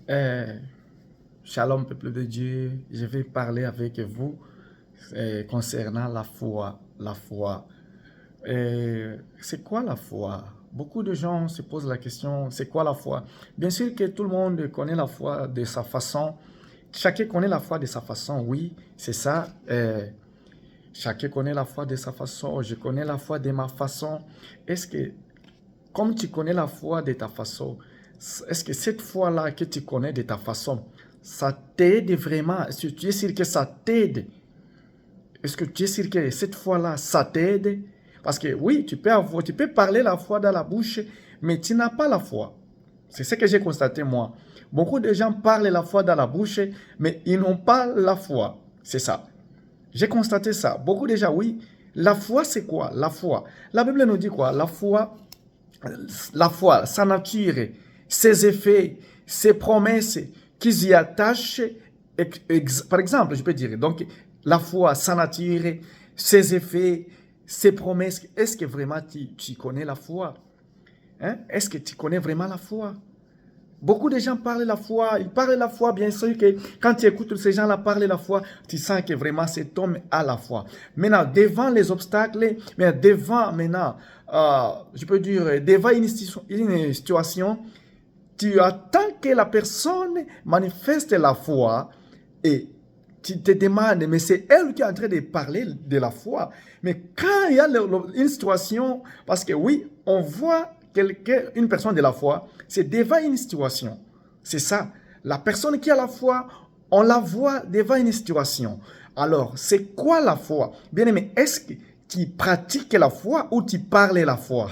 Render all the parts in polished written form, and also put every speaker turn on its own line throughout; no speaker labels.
Euh, Shalom, peuple de Dieu. Je vais parler avec vous concernant la foi. La foi. C'est quoi la foi? Beaucoup de gens se posent la question, c'est quoi la foi? Bien sûr que tout le monde connaît la foi de sa façon. Chacun connaît la foi de sa façon, oui, c'est ça. Chacun connaît la foi de sa façon. Je connais la foi de ma façon. Est-ce que, comme tu connais la foi de ta façon, est-ce que cette foi-là que tu connais de ta façon, ça t'aide vraiment? Est-ce que tu es sûr que ça t'aide? Est-ce que tu es sûr que cette foi-là, ça t'aide? Parce que oui, tu peux parler la foi dans la bouche, mais tu n'as pas la foi. C'est ce que j'ai constaté moi. Beaucoup de gens parlent la foi dans la bouche, mais ils n'ont pas la foi. C'est ça. J'ai constaté ça. Beaucoup de gens, oui. La foi, c'est quoi? La foi. La Bible nous dit quoi? La foi, sa nature, ses effets, ses promesses qu'ils y attachent. Par exemple, je peux dire, donc, la foi, sa nature, ses effets, ses promesses. Est-ce que vraiment tu connais la foi? Hein? Est-ce que tu connais vraiment la foi? Beaucoup de gens parlent la foi, ils parlent la foi, bien sûr que quand tu écoutes ces gens-là parler la foi, tu sens que vraiment cet homme a la foi. Maintenant, devant les obstacles, mais devant maintenant, je peux dire, devant une situation, tu attends que la personne manifeste la foi et tu te demandes, mais c'est elle qui est en train de parler de la foi. Mais quand il y a une situation, parce que oui, on voit une personne de la foi, c'est devant une situation. C'est ça. La personne qui a la foi, on la voit devant une situation. Alors, c'est quoi la foi? Bien aimé, est-ce que tu pratiques la foi ou tu parles la foi?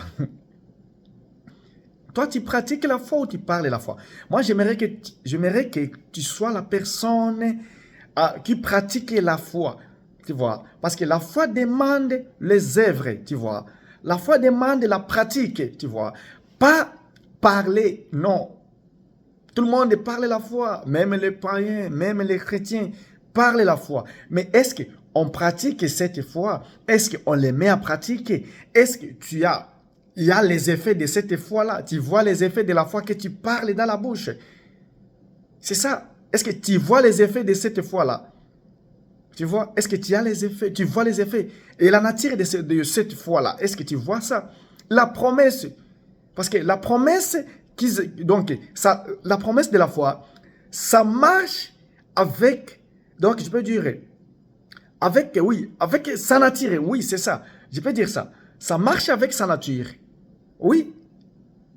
Toi, tu pratiques la foi ou tu parles la foi? Moi, j'aimerais que tu sois la personne qui pratique la foi, tu vois. Parce que la foi demande les œuvres, tu vois. La foi demande la pratique, tu vois. Pas parler, non. Tout le monde parle la foi, même les païens, même les chrétiens parlent la foi. Mais est-ce qu'on pratique cette foi? Est-ce qu'on les met à pratiquer? Est-ce que il y a les effets de cette foi-là? Tu vois les effets de la foi que tu parles dans la bouche? C'est ça. Est-ce que tu vois les effets de cette foi-là? Tu vois, est-ce que tu as les effets? Tu vois les effets? Et la nature de cette foi-là, est-ce que tu vois ça? La promesse. Parce que la promesse, donc, ça, la promesse de la foi, ça marche avec, donc je peux dire, avec, oui, avec sa nature, oui, c'est ça. Je peux dire ça. Ça marche avec sa nature. Oui,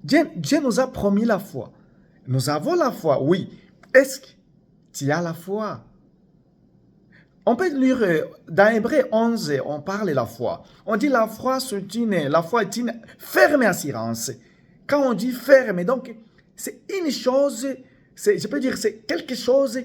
Dieu nous a promis la foi. Nous avons la foi, oui. Est-ce que tu as la foi? On peut lire dans Hébreu 11, on parle de la foi. On dit la foi, la foi est une ferme assurance. Quand on dit ferme, donc c'est une chose, je peux dire, c'est quelque chose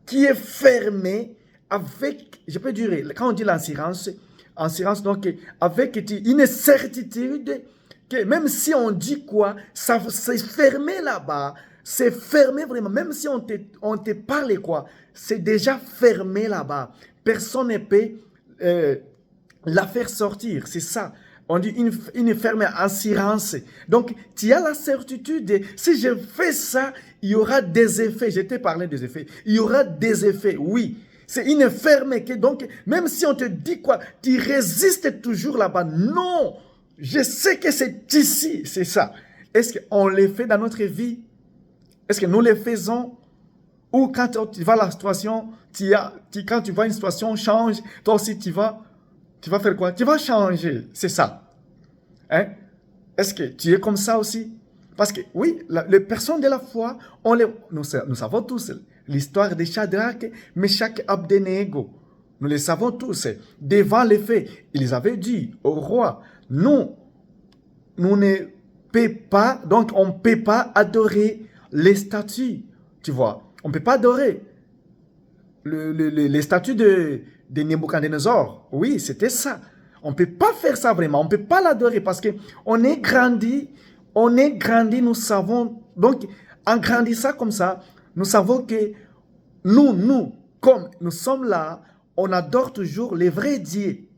qui est fermé avec, je peux dire, quand on dit l'assurance, assurance, donc avec une certitude que même si on dit quoi, ça c'est fermé là-bas, c'est fermé vraiment, même si on te parle quoi, c'est déjà fermé là-bas. Personne ne peut la faire sortir, c'est ça. On dit une ferme assurance. Donc, tu as la certitude, si je fais ça, il y aura des effets. Je t'ai parlé des effets. Il y aura des effets, oui. C'est une ferme que, donc, même si on te dit quoi, tu résistes toujours là-bas. Non, je sais que c'est ici, c'est ça. Est-ce qu'on le fait dans notre vie? Est-ce que nous le faisons? Ou quand tu vas à la situation, quand tu vois une situation change, toi aussi tu vas faire quoi? Tu vas changer, c'est ça. Hein? Est-ce que tu es comme ça aussi? Parce que oui, les personnes de la foi, nous savons tous l'histoire de Shadrach, Meshach, Abednego. Nous le savons tous. Devant les faits, ils avaient dit au roi, nous ne peut pas, donc on ne peut pas adorer les statues, tu vois. On ne peut pas adorer les statues de Nebuchadnezzar. Oui, c'était ça. On ne peut pas faire ça vraiment. On ne peut pas l'adorer parce qu'on est grandi, nous savons. Donc, en grandissant comme ça, nous savons que comme nous sommes là, on adore toujours les vrais dieux.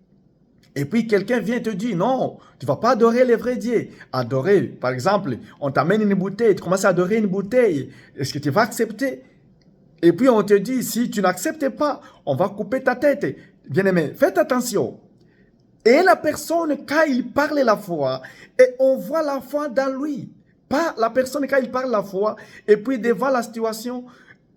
Et puis quelqu'un vient te dire, non, tu ne vas pas adorer les vrais dieux. Adorer, par exemple, on t'amène une bouteille, tu commences à adorer une bouteille. Est-ce que tu vas accepter? Et puis on te dit, si tu n'acceptes pas, on va couper ta tête. Bien-aimé, faites attention. Et la personne, quand il parle la foi, et on voit la foi dans lui. Pas la personne, quand il parle la foi, et puis devant la situation,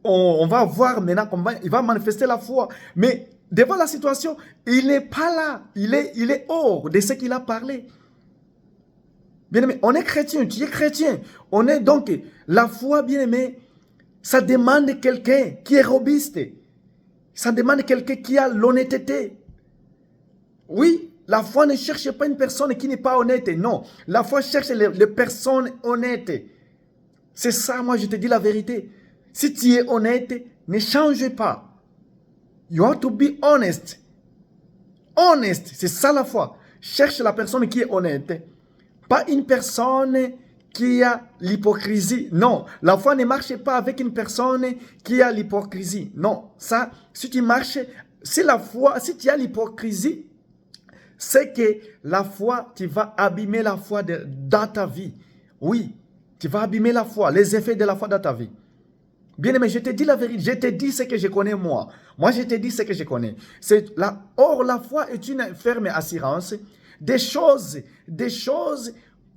on va voir maintenant comment il va manifester la foi. Mais devant la situation, il n'est pas là. Il est hors de ce qu'il a parlé. Bien-aimé, on est chrétien, tu es chrétien. On est donc, la foi, bien-aimé, ça demande quelqu'un qui est robuste. Ça demande quelqu'un qui a l'honnêteté. Oui, la foi ne cherche pas une personne qui n'est pas honnête. Non, la foi cherche les personnes honnêtes. C'est ça, moi, je te dis la vérité. Si tu es honnête, ne change pas. You have to be honest. Honest, c'est ça la foi. Cherche la personne qui est honnête. Pas une personne qui a l'hypocrisie. Non, la foi ne marche pas avec une personne qui a l'hypocrisie. Non, ça, si tu marches, si la foi, si tu as l'hypocrisie, c'est que la foi, tu vas abîmer la foi dans ta vie. Oui, tu vas abîmer la foi, les effets de la foi dans ta vie. Bien-aimé, je te dis la vérité, je te dis ce que je connais moi. Moi, je te dis ce que je connais. Or, la foi est une ferme assurance des choses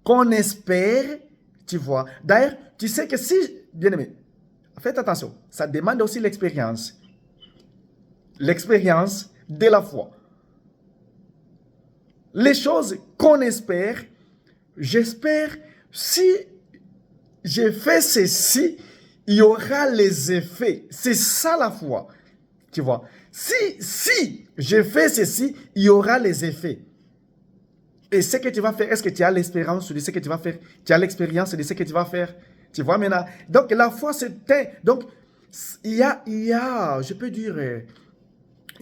qu'on espère, tu vois. D'ailleurs, tu sais que si, bien-aimé, faites attention, ça demande aussi l'expérience. L'expérience de la foi. Les choses qu'on espère, j'espère, si je fais ceci, il y aura les effets. C'est ça la foi. Tu vois. Si je fais ceci, il y aura les effets. Et ce que tu vas faire, est-ce que tu as l'espérance de ce que tu vas faire? Tu as l'expérience de ce que tu vas faire? Tu vois maintenant? Donc la foi, c'est... Donc, il y a, je peux dire...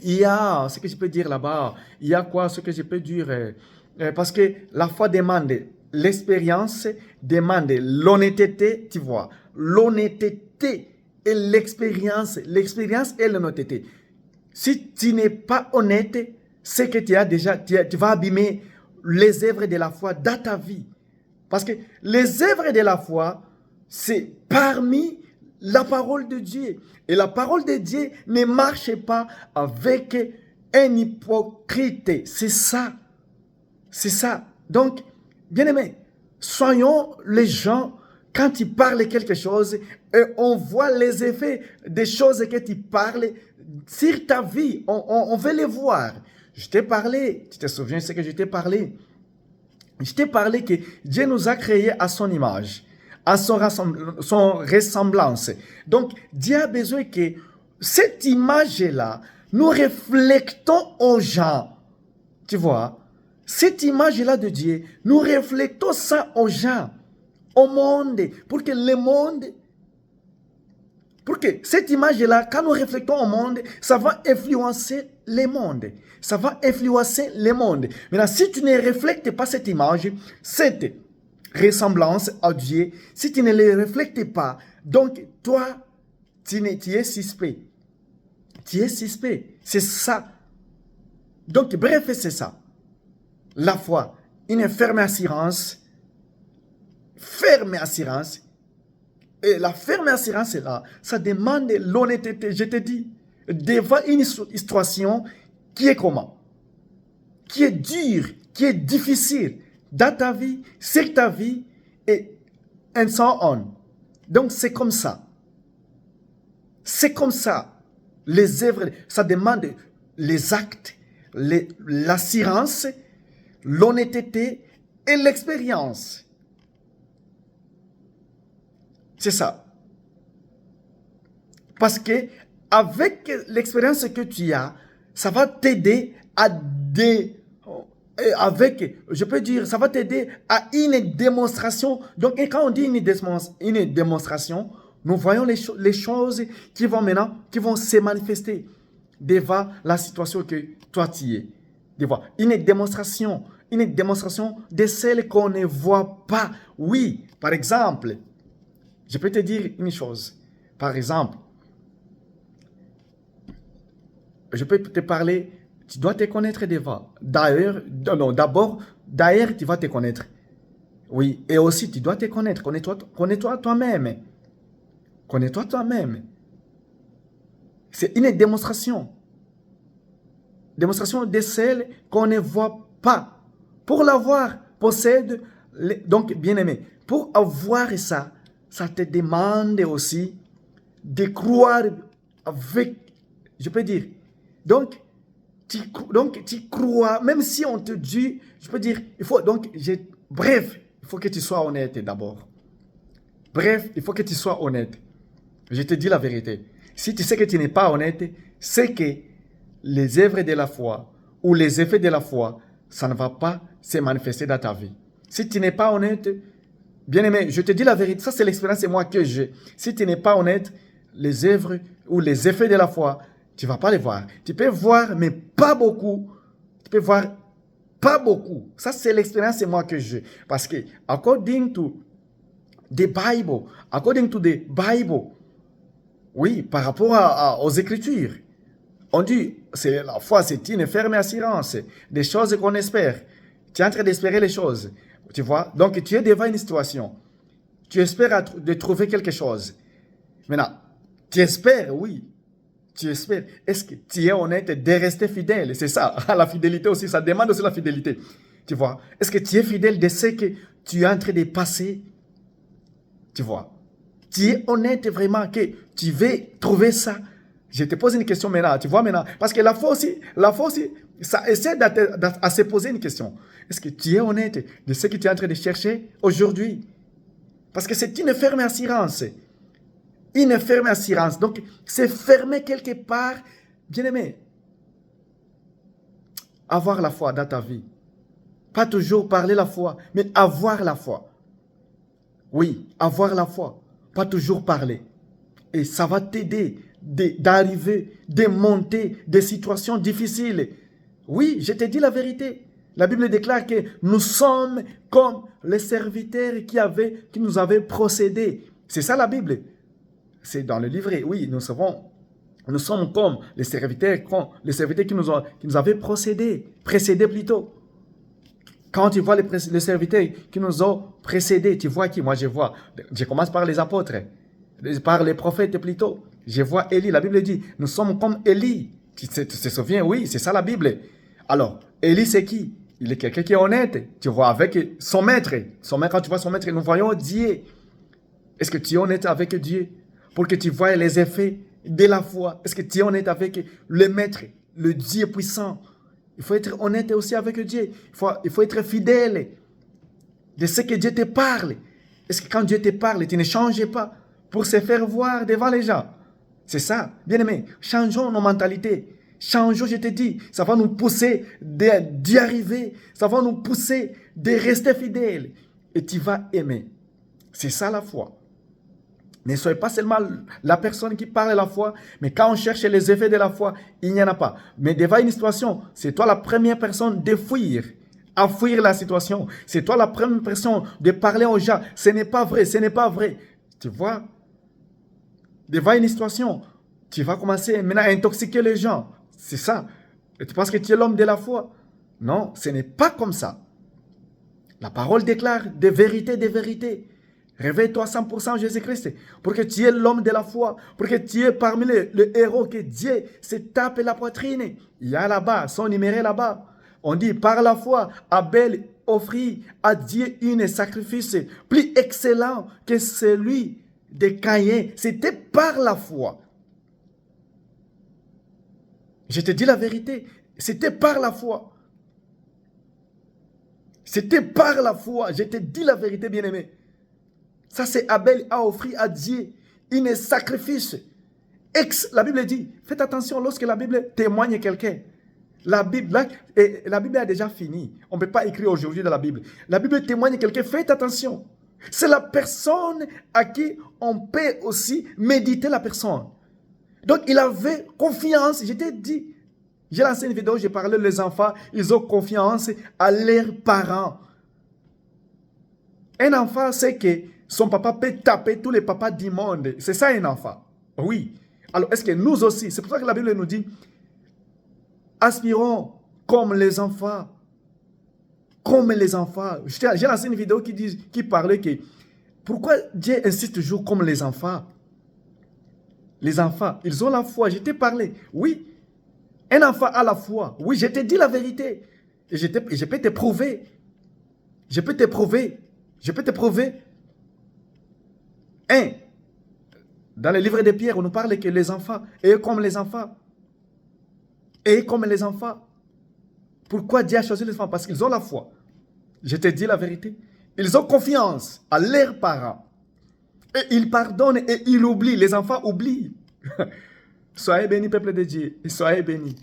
Il y a ce que je peux dire là-bas. Il y a quoi, ce que je peux dire? Parce que la foi demande l'expérience, demande l'honnêteté, tu vois. L'honnêteté et l'expérience. L'expérience et l'honnêteté. Si tu n'es pas honnête, c'est que tu as déjà, tu vas abîmer les œuvres de la foi dans ta vie. Parce que les œuvres de la foi, c'est parmi la parole de Dieu. Et la parole de Dieu ne marche pas avec un hypocrite. C'est ça. C'est ça. Donc, bien aimé, soyons les gens, quand tu parles quelque chose, et on voit les effets des choses que tu parles sur ta vie. On veut les voir. Je t'ai parlé, tu te souviens ce que je t'ai parlé? Je t'ai parlé que Dieu nous a créés à son image, à son ressemblance. Donc, Dieu a besoin que cette image-là, nous reflectons aux gens. Tu vois, cette image-là de Dieu, nous reflectons ça aux gens, au monde, pour que le monde, pour que cette image-là, quand nous reflectons au monde, ça va influencer le monde. Ça va influencer le monde. Maintenant, si tu ne reflètes pas cette image, cette ressemblance à Dieu, si tu ne le reflètes pas, donc toi, tu es suspect. Tu es suspect. C'est ça. Donc, bref, c'est ça. La foi, une ferme assurance. Ferme assurance. Et la ferme assurance est là. Ça demande l'honnêteté. Je te dis, devant une situation qui est comment? Qui est dure, qui est difficile dans ta vie, sur ta vie, et and so on. Donc, c'est comme ça. C'est comme ça. Les œuvres, ça demande les actes, l'assurance, l'honnêteté et l'expérience. C'est ça. Parce que avec l'expérience que tu as, ça va t'aider à je peux dire, ça va t'aider à une démonstration. Donc, quand on dit une démonstration, nous voyons les choses qui vont maintenant, qui vont se manifester devant la situation que toi tu es. Devant une démonstration de celle qu'on ne voit pas. Oui, par exemple, je peux te dire une chose. Par exemple, je peux te parler tu dois te connaître devant. D'ailleurs, non, d'abord, d'ailleurs, tu vas te connaître. Oui, et aussi, tu dois te connaître. Connais-toi toi-même. Connais-toi toi-même. C'est une démonstration. Démonstration de celle qu'on ne voit pas. Pour l'avoir, possède. Donc, bien-aimé, pour avoir ça, ça te demande aussi de croire avec, je peux dire. Donc, tu crois, même si on te dit, je peux dire, il faut, bref, il faut que tu sois honnête d'abord. Bref, il faut que tu sois honnête. Je te dis la vérité. Si tu sais que tu n'es pas honnête, c'est que les œuvres de la foi ou les effets de la foi, ça ne va pas se manifester dans ta vie. Si tu n'es pas honnête, bien aimé, je te dis la vérité, ça c'est l'expérience et moi que j'ai. Si tu n'es pas honnête, les œuvres ou les effets de la foi, tu ne vas pas les voir. Tu peux voir, mais pas beaucoup. Tu peux voir pas beaucoup. Ça c'est l'expérience et moi que j'ai. Parce que, according to the Bible, oui, par rapport aux Écritures, on dit, la foi, c'est une ferme assurance des choses qu'on espère. Tu es en train d'espérer les choses, tu vois. Donc, tu es devant une situation. Tu espères de trouver quelque chose. Maintenant, tu espères, oui. Tu espères. Est-ce que tu es honnête de rester fidèle? C'est ça, la fidélité aussi, ça demande aussi la fidélité. Tu vois. Est-ce que tu es fidèle de ce que tu es en train de passer? Tu vois. Tu es honnête vraiment que tu veux trouver ça. Je te pose une question maintenant, tu vois maintenant. Parce que la foi aussi, ça essaie à se poser une question. Est-ce que tu es honnête de ce que tu es en train de chercher aujourd'hui? Parce que c'est une ferme assurance. Une ferme assurance. Donc, c'est fermé quelque part. Bien aimé, avoir la foi dans ta vie. Pas toujours parler la foi, mais avoir la foi. Oui, avoir la foi. Pas toujours parler. Et ça va t'aider d'arriver, de monter des situations difficiles. Oui, je te dis la vérité. La Bible déclare que nous sommes comme les serviteurs qui nous avaient procédé. C'est ça la Bible. C'est dans le livret. Oui, nous sommes comme les serviteurs qui nous avaient précédé plutôt. Quand tu vois les serviteurs qui nous ont précédés, tu vois qui? Moi, je commence par les apôtres, par les prophètes plutôt. Je vois Élie, la Bible dit, nous sommes comme Élie. Tu te souviens? Oui, c'est ça la Bible. Alors, Élie, c'est qui? Il est quelqu'un qui est honnête. Tu vois, avec son maître. Quand tu vois son maître, nous voyons Dieu. Est-ce que tu es honnête avec Dieu? Pour que tu vois les effets de la foi. Est-ce que tu es honnête avec le maître, le Dieu puissant? Il faut être honnête aussi avec Dieu. Il faut être fidèle de ce que Dieu te parle. Est-ce que quand Dieu te parle, tu ne changes pas pour se faire voir devant les gens? C'est ça, bien aimé. Changeons nos mentalités. Changeons, je te dis. Ça va nous pousser d'y arriver. Ça va nous pousser de rester fidèles. Et tu vas aimer. C'est ça la foi. Ne soyez pas seulement la personne qui parle la foi, mais quand on cherche les effets de la foi, il n'y en a pas. Mais devant une situation, c'est toi la première personne de fuir, à fuir la situation. C'est toi la première personne de parler aux gens. Ce n'est pas vrai, ce n'est pas vrai. Tu vois? Devant une situation, tu vas commencer maintenant à intoxiquer les gens. C'est ça. Et tu penses que tu es l'homme de la foi? Non, ce n'est pas comme ça. La parole déclare des vérités. Réveille-toi 100% Jésus-Christ pour que tu es l'homme de la foi, pour que tu es parmi les héros que Dieu se tape la poitrine. Il y a là-bas, son numéro là-bas. On dit par la foi, Abel offrit à Dieu un sacrifice plus excellent que celui de Caïn. C'était par la foi. Je te dis la vérité, c'était par la foi. C'était par la foi, je te dis la vérité, bien-aimé. Ça, c'est Abel a offert à Dieu un sacrifice. La Bible dit, faites attention lorsque la Bible témoigne quelqu'un. La Bible a déjà fini. On ne peut pas écrire aujourd'hui dans la Bible. La Bible témoigne quelqu'un, faites attention. C'est la personne à qui on peut aussi méditer la personne. Donc, il avait confiance. Je t'ai dit, j'ai lancé une vidéo, j'ai parlé les enfants, ils ont confiance à leurs parents. Un enfant sait que son papa peut taper tous les papas du monde. C'est ça un enfant. Oui. Alors, est-ce que nous aussi, c'est pour ça que la Bible nous dit, Aspirons comme les enfants. Comme les enfants. J'ai lancé une vidéo qui parlait que pourquoi Dieu insiste toujours comme les enfants? Les enfants, ils ont la foi. Je t'ai parlé. Oui, un enfant a la foi. Oui, je t'ai dit la vérité. Et je peux te prouver. Je peux te prouver. Je peux te prouver. Dans le livre de Pierre, on nous parle que les enfants, et comme les enfants. Et comme les enfants. Pourquoi Dieu a choisi les enfants? Parce qu'ils ont la foi. Je te dis la vérité. Ils ont confiance à leurs parents. Et ils pardonnent et ils oublient. Les enfants oublient. Soyez bénis, peuple de Dieu. Et soyez bénis.